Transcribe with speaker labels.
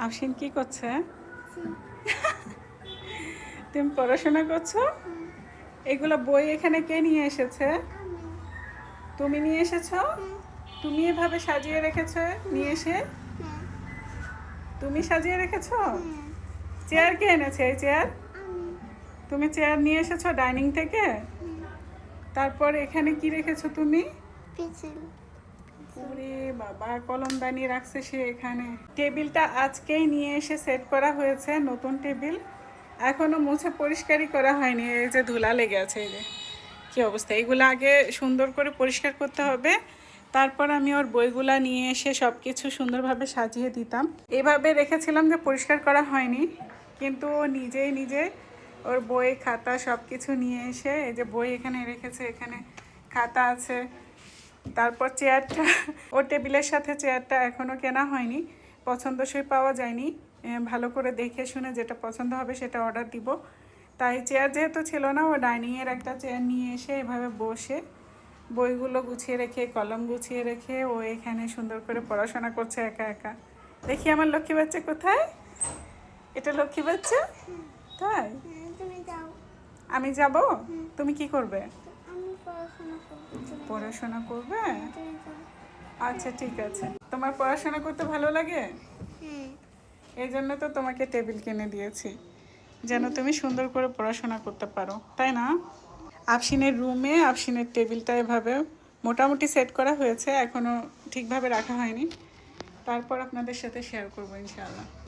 Speaker 1: আফসিন কি করছে? তুমি পড়াশোনা করছো? এগুলো বই এখানে কে নিয়ে এসেছে? তুমি নিয়ে এসেছো? তুমি এভাবে সাজিয়ে রেখেছো নিয়ে এসে? তুমি সাজিয়ে রেখেছো? চেয়ার কে এনেছে? এই চেয়ার তুমি চেয়ার নিয়ে এসেছো ডাইনিং থেকে? তারপর এখানে কি রেখেছো তুমি? ওরে বাবা, কলমদানি রাখছে সে এখানে। টেবিলটা আজকেই নিয়ে এসে সেট করা হয়েছে, নতুন টেবিল। এখনো মুছে পরিষ্কারই করা হয়নি, এই যে ধুলা লেগে আছে। এই যে কি অবস্থা, এগুলো আগে সুন্দর করে পরিষ্কার করতে হবে। তারপর আমি ওর বইগুলা নিয়ে এসে সব কিছু সুন্দরভাবে সাজিয়ে দিতাম। এভাবে রেখেছিলাম যে পরিষ্কার করা হয়নি, কিন্তু ও নিজেই নিজে ওর বই খাতা সব কিছু নিয়ে এসে, এই যে বই এখানে রেখেছে, এখানে খাতা আছে। তারপর চেয়ারটা, ওর টেবিলের সাথে চেয়ারটা এখনও কেনা হয়নি, পছন্দসই পাওয়া যায়নি। ভালো করে দেখে শুনে যেটা পছন্দ হবে সেটা অর্ডার দিব। তাই চেয়ার যেহেতু ছিল না, ও ডাইনিংয়ের একটা চেয়ার নিয়ে এসে এভাবে বসে বইগুলো গুছিয়ে রেখে, কলম গুছিয়ে রেখে ও এখানে সুন্দর করে পড়াশোনা করছে একা একা। দেখি আমার লক্ষ্মী বাচ্চা কোথায়? এটা লক্ষ্মী বাচ্চা? তাই? আমি যাব? তুমি কি করবে? পড়াশোনা করবে? আচ্ছা ঠিক আছে। তোমার পড়াশোনা করতে ভালো লাগে? এই জন্য তো তোমাকে টেবিল কিনে দিয়েছি, যেন তুমি সুন্দর করে পড়াশোনা করতে পারো, তাই না? আফসিনের রুমে আফসিনের টেবিলটা এভাবে মোটামুটি সেট করা হয়েছে, এখনও ঠিকভাবে রাখা হয়নি। তারপর আপনাদের সাথে শেয়ার করবো ইনশাআল্লাহ।